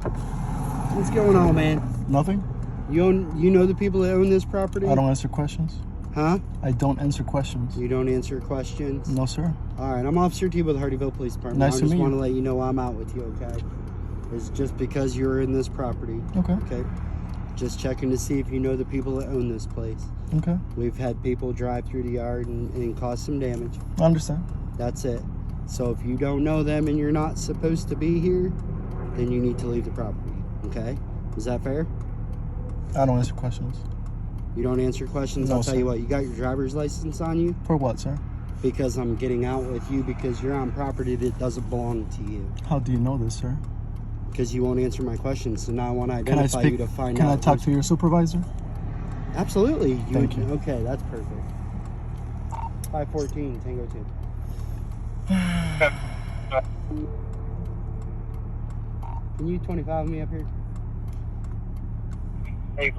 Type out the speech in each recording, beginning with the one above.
What's going on, man? Nothing. You know the people that own this property? I don't answer questions. Huh? I don't answer questions. You don't answer questions? No, sir. All right, I'm Officer T with the Hardyville Police Department. Nice to meet you. I just want to let you know I'm out with you, okay? It's just because you're in this property. Okay. Okay. Just checking to see if you know the people that own this place. Okay. We've had people drive through the yard and cause some damage. I understand. That's it. So if you don't know them and you're not supposed to be here, then you need to leave the property, okay? Is that fair? I don't answer questions. You don't answer questions? No, I'll tell sir. you what, you got your driver's license on you? For what, sir? Because I'm getting out with you because you're on property that doesn't belong to you. How do you know this, sir? Because you won't answer my questions, so now I want to identify you to find out. Can I talk to your supervisor? Absolutely. Thank you. Okay, that's perfect. 514, Tango 2. Can you 25 me up here? Hey.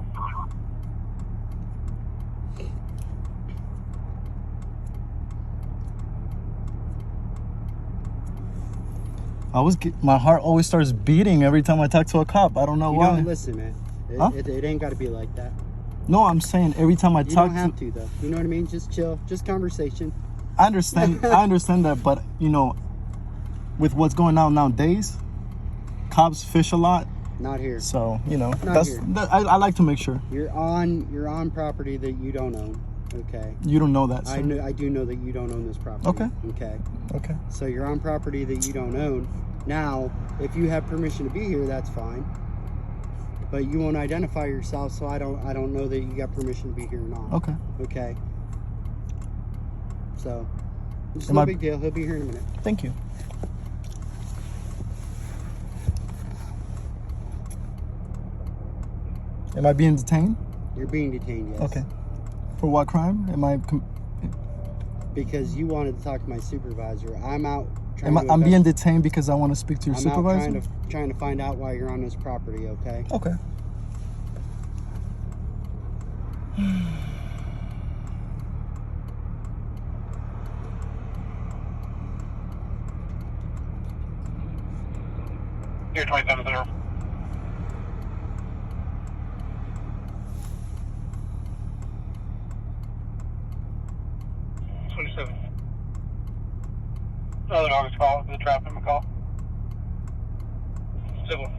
My heart always starts beating every time I talk to a cop. I don't know why. Don't listen, man. It ain't got to be like that. No, I'm saying every time I You talk don't have to, though. You know what I mean? Just chill. Just conversation. I understand. I understand that, but you know, with what's going on nowadays, cops fish a lot. Not here. So you know, Not here. I like to make sure. You're on property that you don't own. Okay. You don't know that, sir. I do know that you don't own this property. Okay. Okay. Okay. So you're on property that you don't own. Now, if you have permission to be here, that's fine. But you won't identify yourself, so I don't know that you got permission to be here or not. Okay. Okay. So, it's no big deal. He'll be here in a minute. Thank you. Am I being detained? You're being detained, yes. Okay. For what crime? Am I? Because you wanted to talk to my supervisor. I'm out. I'm being detained because I want to speak to your supervisor? I'm out trying to find out why you're on this property, okay? Okay. Here, 27 0. Another August call, the traffic call. Civil.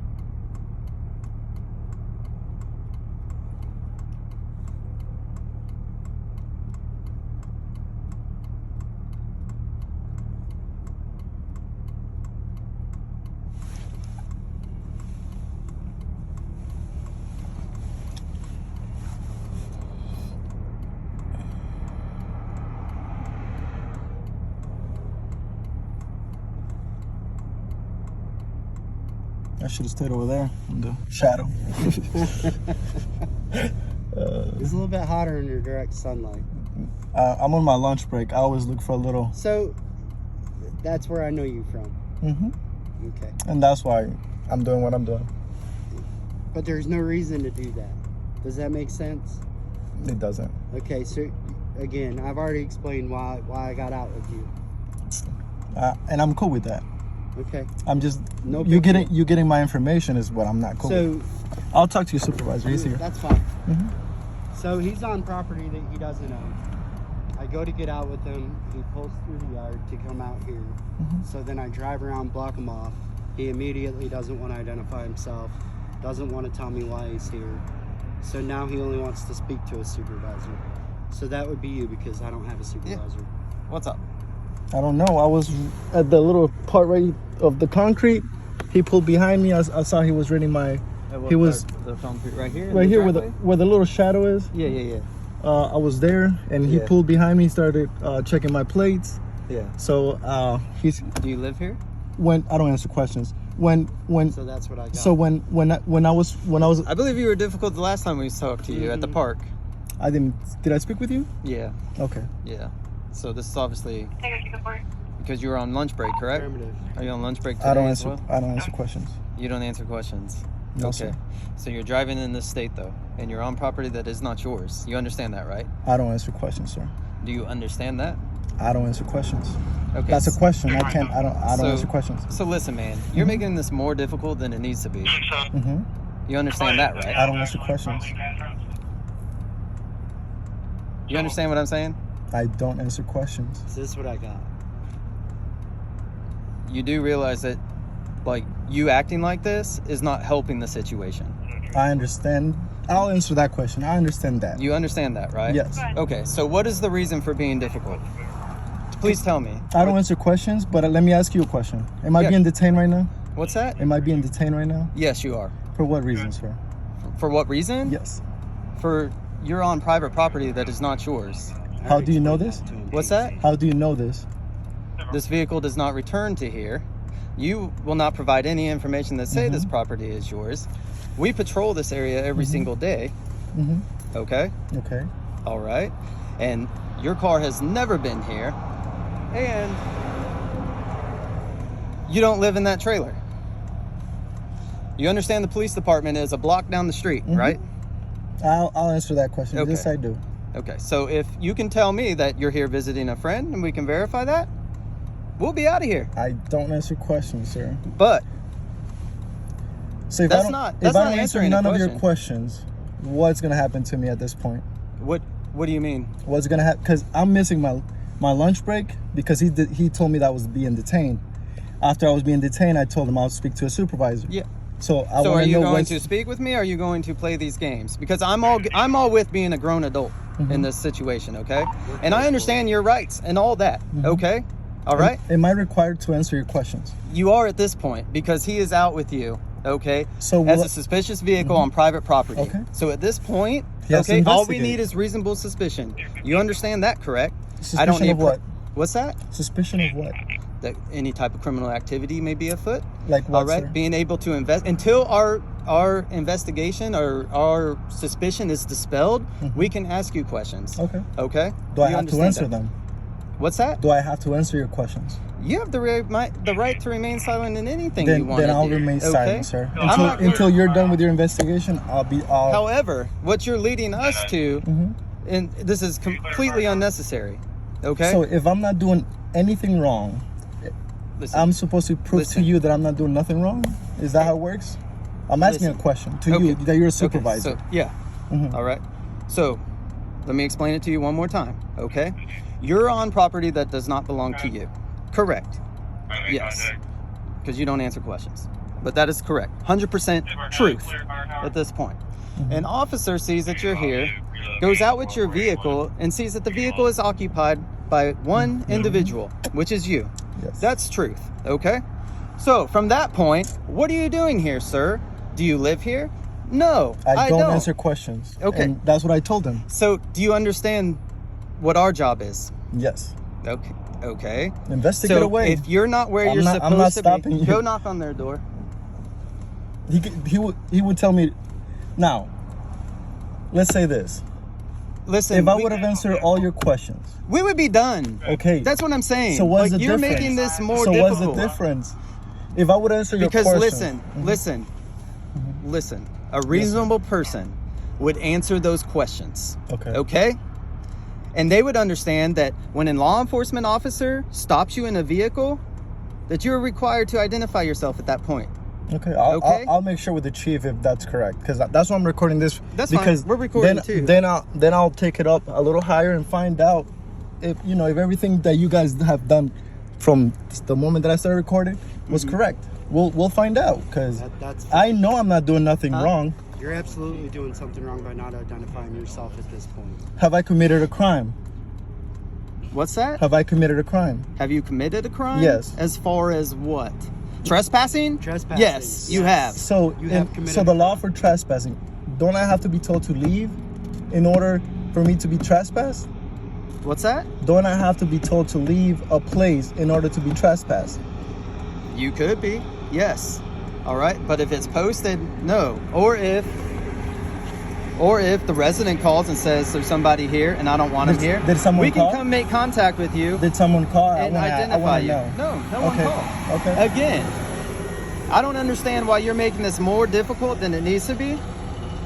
I should have stayed over there in the shadow. It's a little bit hotter in your direct sunlight. I'm on my lunch break. I always look for a little. So, that's where I know you from. Mm-hmm. Okay. And that's why I'm doing what I'm doing. But there's no reason to do that. Does that make sense? It doesn't. Okay, so again, I've already explained why I got out with you. And I'm cool with that. Okay. I'm just you getting my information is what I'm not cool with. I'll talk to your supervisor. He's here. That's fine. Mm-hmm. So he's on property that he doesn't own. I go to get out with him. He pulls through the yard to come out here. Mm-hmm. So then I drive around, block him off. He immediately doesn't want to identify himself. Doesn't want to tell me why he's here. So now he only wants to speak to a supervisor. So that would be you because I don't have a supervisor. Yeah. What's up? I don't know. I was at the little part right of the concrete. He pulled behind me. I saw he was reading my. He was the concrete right here. Right here where the little shadow is. Yeah. I was there, and he pulled behind me. Started checking my plates. Yeah. So he's. Do you live here? When I don't answer questions. When. So that's what I got. So when I was. I believe you were difficult the last time we talked to you at the park. I didn't. Did I speak with you? Yeah. Okay. Yeah. So this is obviously because you were on lunch break, correct? Are you on lunch break today? I don't answer questions. You don't answer questions. No, okay. sir. So you're driving in this state though, and you're on property that is not yours. You understand that, right? I don't answer questions, sir. Do you understand that? I don't answer questions. Okay. That's a question. I don't So- answer questions. So listen, man, you're making this more difficult than it needs to be. Mm-hmm. You understand that, right? I don't answer questions. You understand what I'm saying? I don't answer questions. This is what I got. You do realize that, like, you acting like this is not helping the situation. I understand. I'll answer that question. I understand that. You understand that, right? Yes. Okay, so what is the reason for being difficult? Please tell me. I don't answer questions, but let me ask you a question. Am I Yeah. being detained right now? What's that? Am I being detained right now? Yes, you are. For what reason, sir? For what reason? Yes. For you're on private property that is not yours. I How already do you know explained this? to him, What's Casey. that? How do you know this? This vehicle does not return to here. You will not provide any information that say this property is yours. We patrol this area every single day. Mm-hmm. Okay? Okay. All right. And your car has never been here. And you don't live in that trailer. You understand the police department is a block down the street, right? I'll answer that question. Okay. Yes, I do. Okay. So if you can tell me that you're here visiting a friend and we can verify that, we'll be out of here. I don't answer questions, sir. But So if That's I don't, not- if that's I not don't answer answering the none of your question. questions, what's gonna happen to me at this point? what do you mean? What's gonna happen? Because I'm missing my lunch break because he told me that I was being detained. After I was being detained, I told him I'll speak to a supervisor. Yeah. So I So want are to you know going what's, to speak with me or are you going to play these games? Because I'm all with being a grown adult in this situation, okay? And I understand your rights and all that, okay? All right? Am I required to answer your questions? You are at this point because he is out with you, okay? So as what- a suspicious vehicle on private property. Okay. So at this point, He has to okay, all we investigate. need is reasonable suspicion. You understand that, correct? Suspicion of what? What's that? Suspicion of what? That any type of criminal activity may be afoot. Like what, All right, sir? being able to invest until our investigation or our suspicion is dispelled, we can ask you questions. Okay. Okay. Do I You have to understand answer that? them? What's that? Do I have to answer your questions? You have the right to remain silent in anything you want Then to I'll do. remain okay? silent, sir. I'm Until not- until you're done with your investigation, I'll. However, what you're leading us to, and this is completely unnecessary. Okay. So if I'm not doing anything wrong, Listen, I'm supposed to prove Listen. to you that I'm not doing nothing wrong? Is that how it works? I'm asking Listen. a question to Okay. you that you're a Okay, supervisor. so, yeah. All right. So, let me explain it to you one more time. Okay. You're on property that does not belong to you. Correct. Yes. Because you don't answer questions. But that is correct. 100% truth at this point. An officer sees that you're here, goes out with your vehicle, and sees that the vehicle is occupied by one individual, which is you. Yes. That's truth. Okay. So from that point, what are you doing here, sir? Do you live here? No, I don't answer questions. Okay. And that's what I told him. So do you understand what our job is? Yes. Okay. Okay. Investigate So away. if you're not where you're I'm supposed not to stopping be, you. go knock on their door. He would tell me. Now, let's say this. Listen, If I would have answered all your questions, we would be done. okay. That's what I'm saying. So what's like, the you're difference? making this more so difficult. what's the difference? If I would answer your Because question, listen. A reasonable person would answer those questions. Okay. Okay? And they would understand that when a law enforcement officer stops you in a vehicle, that you're required to identify yourself at that point. Okay, Okay? I'll make sure with the chief if that's correct, because that's why I'm recording this. That's fine. because We're recording then, too. Then I'll take it up a little higher and find out if if everything that you guys have done from the moment that I started recording was correct. We'll find out, because That's I know I'm not doing nothing wrong. You're absolutely doing something wrong by not identifying yourself at this point. Have I committed a crime? What's that? Have I committed a crime? Have you committed a crime? Yes. As far as what? Trespassing? Trespassing. Yes, you have. So You have committed so the a law crime. for trespassing, don't I have to be told to leave in order for me to be trespassed? What's that? Don't I have to be told to leave a place in order to be trespassed? You could be. Yes. All right. But if it's posted, no. Or if the resident calls and says there's somebody here and I don't want him Did- here, did someone we can call? come make contact with you Did someone call? and I identify wanna you. know. No one Okay. called. Okay. Again, I don't understand why you're making this more difficult than it needs to be.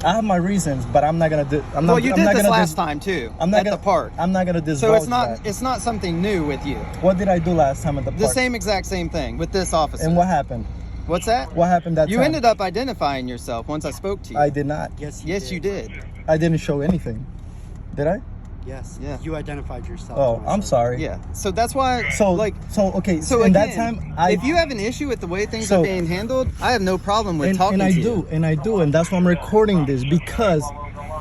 I have my reasons, but I'm not gonna do. I'm Well, not. you I'm did not this gonna last time too. I'm not at gonna, the park. I'm not gonna divulge So it's not that. it's not something new with you. What did I do last time at the park? The same exact same thing with this officer. And what happened? What's that? What happened that You time? ended up identifying yourself once I spoke to you. I did not. Yes, Yes, you did. I didn't show anything. Did I? Yes. Yeah. You identified yourself. Oh, when I I'm said- sorry. Yeah. So that's why. So like. okay. So in again, that time, if you have an issue with the way things are being handled, I have no problem with talking and I to do, you. and I do, and that's why I'm recording this because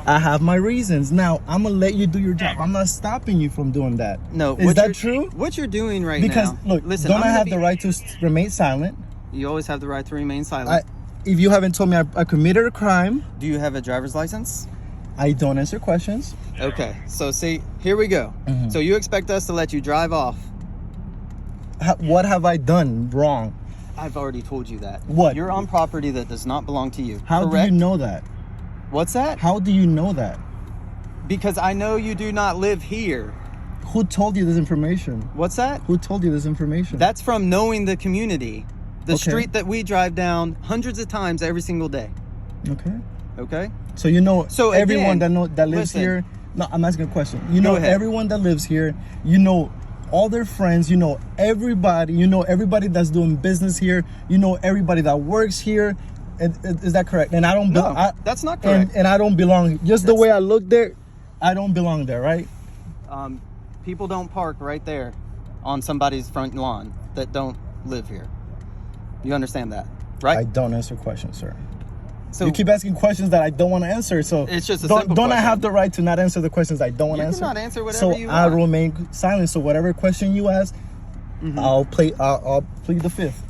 I have my reasons. Now I'm gonna let you do your job. I'm not stopping you from doing that. No. Is what that you're- true? What you're doing right Because now. look, listen, don't I'm I gonna have be- the right to remain silent? You always have the right to remain silent. If you haven't told me I committed a crime, Do you have a driver's license? I don't answer questions. Okay. So see, here we go. Mhm. So you expect us to let you drive off? What have I done wrong? I've already told you that. What? You're on property that does not belong to you. How correct? do you know that? What's that? How do you know that? Because I know you do not live here. Who told you this information? What's that? Who told you this information? That's from knowing the community. The Okay. street that we drive down hundreds of times every single day. Okay. Okay? So you know So everyone again, that lives listen. here. No, I'm asking a question. You Go know ahead. everyone that lives here. You know all their friends. You know everybody. You know everybody that's doing business here. You know everybody that works here. Is that correct? And I don't. No, that's not and, correct. and I don't belong. Just the That's- way I look there, I don't belong there, right? People don't park right there on somebody's front lawn that don't live here. You understand that, right? I don't answer questions, sir. So You keep asking questions that I don't want to answer. So It's just a don't, simple don't I question. have the right to not answer the questions I don't want to You answer? cannot answer whatever so you I want. remain silent. So whatever question you ask, Mm-hmm. I'll plead the fifth.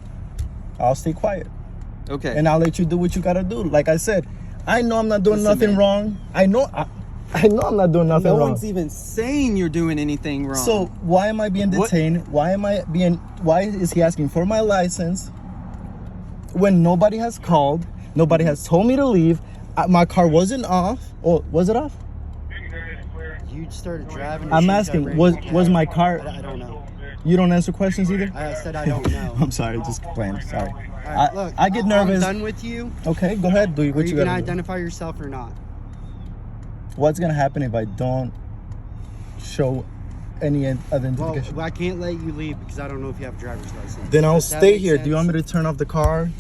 I'll stay quiet, okay. and I'll let you do what you gotta do. Like I said, I know I'm not doing Listen, nothing man. wrong. I know I'm not doing nothing no wrong. one's even saying you're doing anything wrong. So why am I being What- detained? Why is he asking for my license when nobody has called? Nobody has told me to leave. My car wasn't off. Or was it off? You started driving. I'm as soon as I asking, raised was my my hand. car? I don't know. You don't answer questions either? I said I don't know. I'm sorry, just playing. Sorry. All right, look, I get nervous. I'm done with you. Okay, go ahead. Do Are what you you gonna gotta do. identify yourself or not? What's gonna happen if I don't show any other Well, identification? I can't let you leave because I don't know if you have a driver's license. Then I'll Does that stay make here. Do you want me sense? to turn off the car?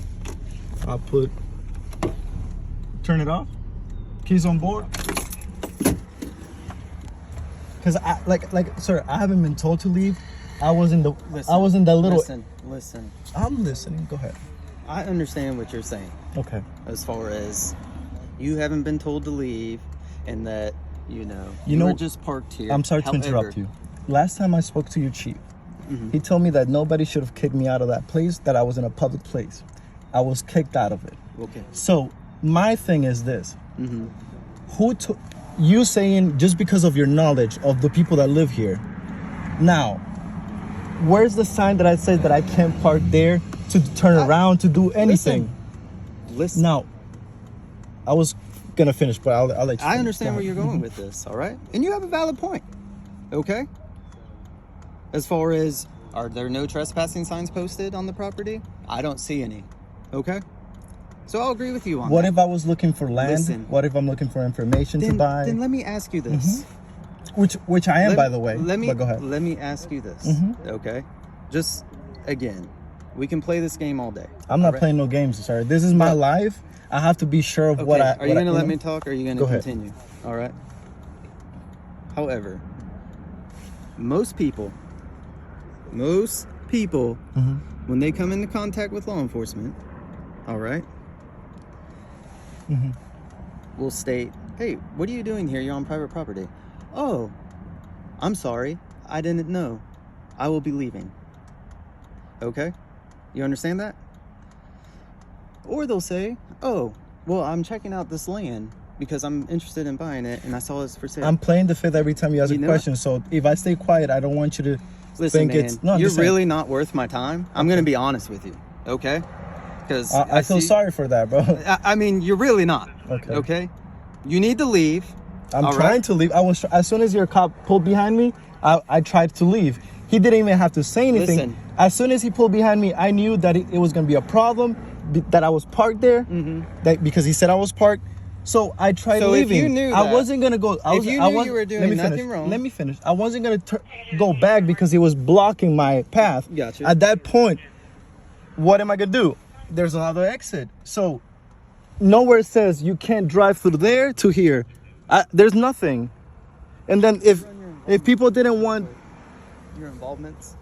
I'll turn it off. Keys on board. Cause sir, I haven't been told to leave. I was in the little. Listen. I'm listening. Go ahead. I understand what you're saying Okay. as far as you haven't been told to leave and that, you You know- were just parked here. I'm sorry to However, interrupt you. Last time I spoke to your chief, Mhm. he told me that nobody should have kicked me out of that place, that I was in a public place. I was kicked out of it. Okay. So my thing is this. Mm-hmm. Who took you saying just because of your knowledge of the people that live here? Now, where's the sign that I said that I can't park there to turn around to do anything? Listen. Now, I was gonna finish, but I'll let you. I finish. understand Go where you're ahead. going with this, all right? And you have a valid point, okay? As far as, are there no trespassing signs posted on the property? I don't see any, okay? So I'll agree with you on What that. if I was looking for land? Listen. What if I'm looking for information to Then buy? let me ask you this. Which I am, Let- by the way. Let me But go ahead. Let me ask you this, Mhm. okay? Just again, we can play this game all day. I'm not all right? playing no games, sir. This is my But- life. I have to be sure of Okay, what I. are you what I- gonna let know? me talk or are you gonna Go ahead. continue? All right. However, most people, Mhm. when they come into contact with law enforcement, all right, Mhm. will state, "Hey, what are you doing here? You're on private property." "Oh, I'm sorry. I didn't know. I will be leaving." Okay? You understand that? Or they'll say, "Oh, well, I'm checking out this land because I'm interested in buying it and I saw it's for sale." I'm playing the fifth every time you ask You a know question. So if I stay quiet, I don't want you to Listen, think man, it's. No, I'm you're just saying. really not worth my time. I'm going to be honest with you, okay? Because I feel sorry for that, bro. I mean, you're really not. Okay. Okay? You need to leave. I'm all trying right? to leave. As soon as your cop pulled behind me, I tried to leave. He didn't even have to say anything. Listen. As soon as he pulled behind me, I knew that it was going to be a problem, that I was parked there, Mm-hmm. that because he said I was parked. So I tried So if leaving. you knew I that- wasn't gonna go. if you knew you were doing let me nothing finish. wrong- Let me finish. I wasn't gonna go back because he was blocking my path. Gotcha. At that point, what am I gonna do? There's another exit. So nowhere says you can't drive through there to here. There's nothing. And then if people didn't want Your involvements.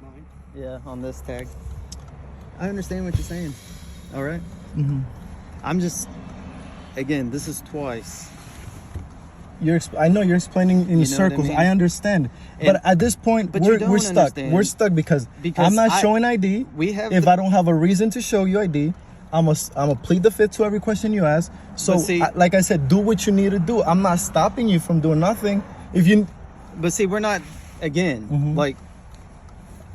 Mine. Yeah, on this tag. I understand what you're saying. All right. Mhm. I'm just, again, this is twice. I know you're explaining in You know what I circles. mean? I understand. And- But at this point, but you we're don't stuck. understand. We're stuck because Because I'm not I- showing ID. We have. If I don't have a reason to show you ID, I'm a plead the fifth to every question you ask. So, But see- like I said, do what you need to do. I'm not stopping you from doing nothing. If you, But see, we're not. Again, Mhm. like,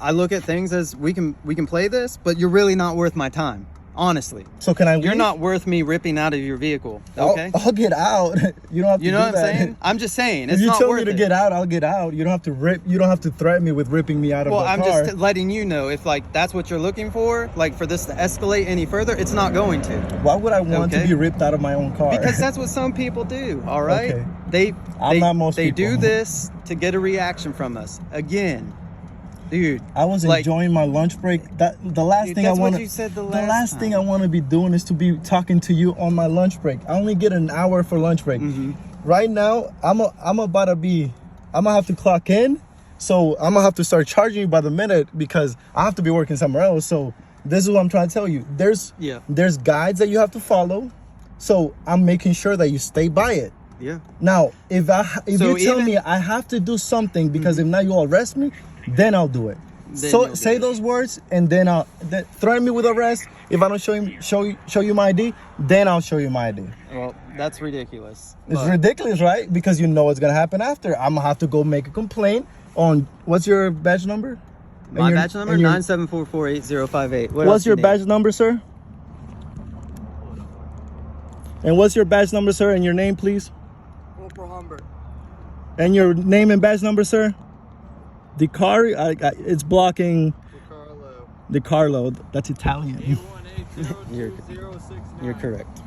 I look at things as we can play this, but you're really not worth my time. Honestly, so can I leave? you're not worth me ripping out of your vehicle. I'll- Okay. I'll get out. You don't have to You know do what I'm that. saying? I'm just saying If it's you not tell worth me to it. get out, I'll get out. You don't have to rip. You don't have to threaten me with ripping me out of Well, the I'm car. just letting you know if like that's what you're looking for, like for this to escalate any further, it's not going to. Why would I want to Okay. be ripped out of my own car? Because that's what some people do. All right. Okay. They I'm not most they do people. this to get a reaction from us. Again, dude. I was like- enjoying my lunch break. The last Dude, thing that's I what want you said the the last last thing I time. want to be doing is to be talking to you on my lunch break. I only get an hour for lunch break. Mm-hmm. Right now, I'm gonna have to clock in, so I'm gonna have to start charging you by the minute because I have to be working somewhere else. So this is what I'm trying to tell you. Yeah. There's guides that you have to follow, so I'm making sure that you stay by it. Yeah. Now, if So you tell even- me I have to do something because if not you'll arrest me, then I'll do it. Then So you'll do say it. those words and then threaten me with arrest. If I don't show you my ID, then I'll show you my ID. Well, that's ridiculous. It's But- ridiculous, right? Because you know what's gonna happen after. I'm gonna have to go make a complaint on what's your badge number? My And your- badge number and your- 974480058. What's your badge number, sir? And what's your badge number, sir? And your name, please. And your name and badge number, sir. It's blocking. DiCarlo. That's Italian. You're correct.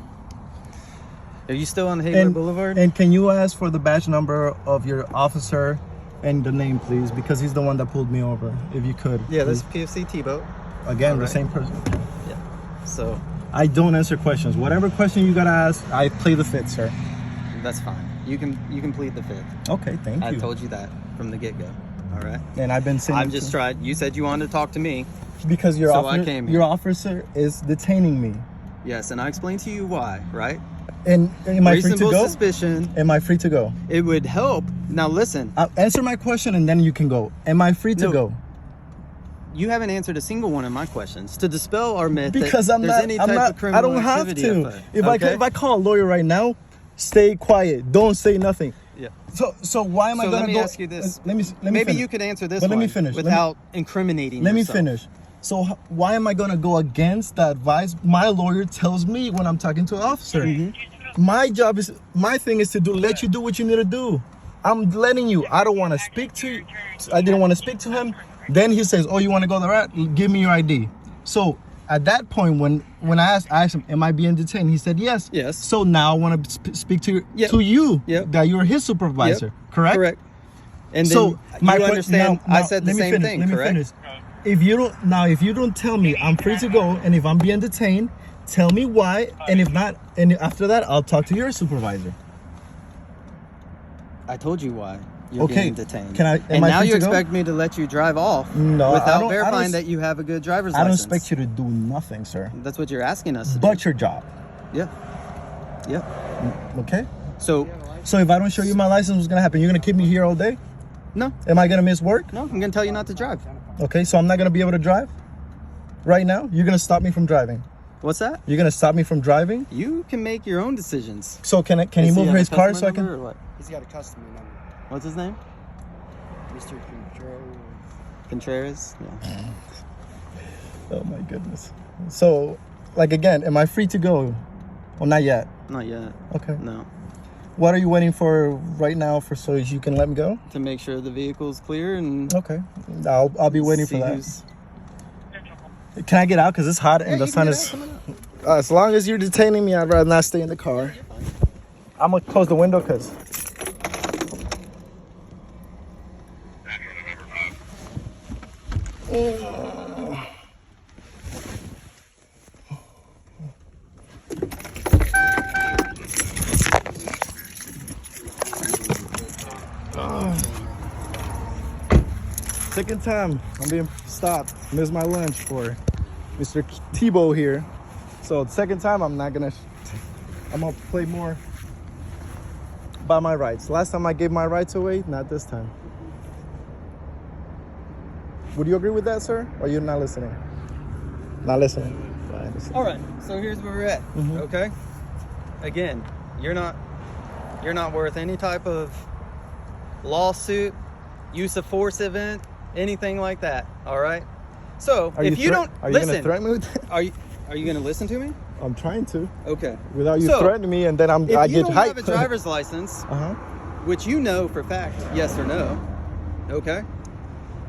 Are you still on Hayward Boulevard? And can you ask for the badge number of your officer and the name, please? Because he's the one that pulled me over. If you could. Yeah, please. this is PFC T-boat. Again, the Alright. same person. Yeah. So I don't answer questions. Whatever question you gotta ask, I play the fifth, sir. that's fine. You can plead the fifth. Okay, thank I you. told you that from the get-go. All right. And I've been saying I'm just trying. You said you wanted to talk to me. because your So I officer, came here. your officer is detaining me. Yes, and I explained to you why. Right. And am I free to Reasonable go? suspicion. Am I free to go? It would help. Now listen. Answer my question and then you can go. Am I free to No. go? You haven't answered a single one of my questions to dispel our myth Because that I'm there's not. any I'm type not. of criminal I don't have activity to. afoot. If Okay? I call a lawyer right now, stay quiet. Don't say nothing. Yeah. So why am I So gonna let me go? ask you this. Let me Maybe finish. you could answer this But let me one finish. without incriminating Let me yourself. finish. So why am I gonna go against the advice my lawyer tells me when I'm talking to an officer? Mm-hmm. My thing is to let you do what you need to do. I'm letting you. I don't want to speak to you. I didn't want to speak to him. Then he says, "Oh, you want to go the route? Give me your ID." So at that point, when I asked him, "Am I being detained?" He said, "Yes." Yes. So now I want to speak to Yep. you. Yep. That you're his supervisor. Yep. Correct. Correct. And then So you que- understand now- I said the let me same finish, thing, let me correct? finish. If you don't tell me I'm free to go, and if I'm being detained, tell me why, and if not, and after that, I'll talk to your supervisor. I told you why you're Okay. being detained. Am and I now free you to go? expect me to let you drive off No, I without don't- verifying that you have a good driver's I don't license. expect you to do nothing, sir. That's what you're asking us to But your job, do. Yeah. Yeah. okay? So So if I don't show you my license, what's gonna happen? You're gonna keep me here all day? no, Am I gonna miss work? no, I'm gonna tell you not to drive. Okay, so I'm not gonna be able to drive right now. You're gonna stop me from driving. What's that? You're gonna stop me from driving. You can make your own decisions. So can he Is move on a his car customer so I number can? or what? He's got a customer number. What's his name? Mr. Control. Contreras. Yeah. Oh my goodness. So, like again, am I free to go? Well, not yet. Not yet. Okay. No. What are you waiting for right now so you can let me go? To make sure the vehicle's clear and Okay. I'll be waiting for see that. who's- Can I get out? Because it's hot and Yeah, the you sun can is... get out, come on out. As long as you're detaining me, I'd rather not stay in the car. I'm gonna close the window because. Second time I'm being stopped. Missed my lunch for Mr. Tebow here. So the second time I'm gonna play more by my rights. Last time I gave my rights away, not this time. Would you agree with that, sir? Or you're not listening? Not listening. All right. So here's where we're at. Okay. Again, you're not worth any type of lawsuit, use of force event, anything like that. All right. So if you don't are you listen, gonna threaten me with that? are you gonna listen to me? I'm trying to. Okay. Without you So, threatening me, and then I If get you don't hyped. have a driver's license, which you know for fact, yes or no, okay,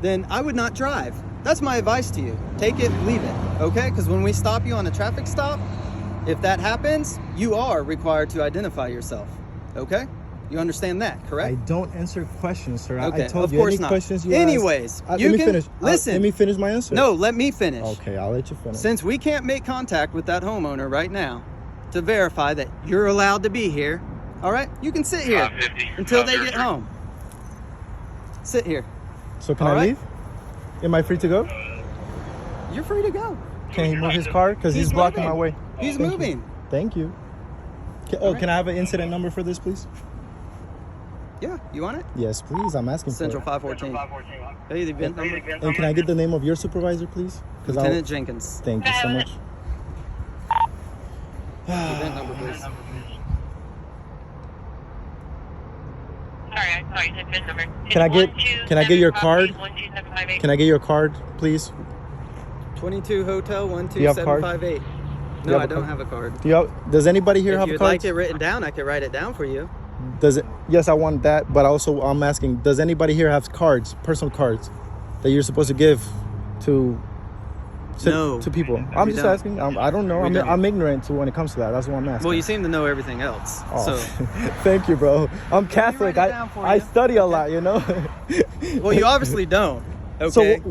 then I would not drive. That's my advice to you. Take it, leave it, okay? Because when we stop you on a traffic stop, if that happens, you are required to identify yourself, okay? You understand that, I correct? don't answer questions, sir. Okay, I told of you course any not. questions you Anyways, ask. you let me can finish. listen. Let me finish my answer. No, let me finish. Okay, I'll let you finish. Since we can't make contact with that homeowner right now to verify that you're allowed to be here, all right, you can sit here until they get home. Sit here. So can All I right. leave? Am I free to go? You're free to go. Can he move his car? Because he's blocking my way. He's Thank you. moving. Thank you. Can I have an incident number for this, please? Yeah, you want it? Yes, please. I'm asking Central for it. 514. Hey, the event number. And can I get the name of your supervisor, please? Lieutenant Jenkins. Thank you so much. Event number, please. Sorry, I said VIN number. Can I get your card? 12758. Can I get your card, please? 22 Hotel you have a card? 12758. you No, have I a don't card? have a card. Does anybody here If have a you'd card? like it written down, I could write it down for you. Does it? Yes, I want that. But also, I'm asking, does anybody here have cards, personal cards, that you're supposed to give to No, people? I'm we just don't. asking. I don't know. We don't. I'm ignorant to when it comes to that. That's what I'm asking. Well, you seem to know everything else. Oh, So, thank you, bro. I'm Catholic. write it down for I you. study a lot, you know. well, you obviously don't. Okay. So 'Cause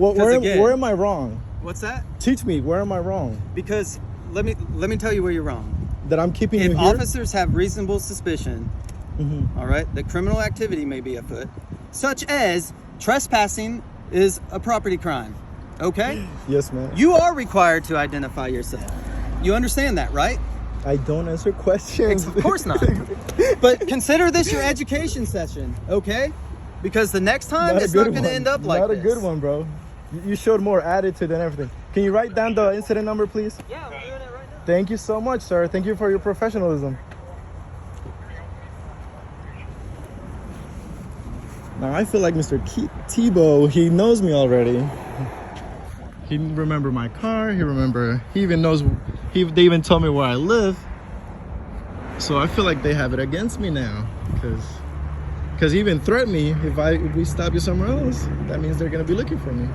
where am I wrong? What's that? Teach me. Where am I wrong? Because let me tell you where you're wrong. That I'm keeping If you here? officers have reasonable suspicion, all right, that criminal activity may be afoot, such as trespassing is a property crime, okay? Yes, man. You are required to identify yourself. You understand that, right? I don't answer questions. Of course not. But consider this your education session, okay? Because the next time it's not going to end up like Not this. a good one, bro. You showed more attitude than everything. Can you write down the incident number, please? Yeah, I'm doing it right now. Thank you so much, sir. Thank you for your professionalism. Now I feel like Mr. Tebow, he knows me already. He remember my car. He even knows. They even told me where I live. So I feel like they have it against me now, because he even threatened me if we stop you somewhere else. That means they're gonna be looking for me.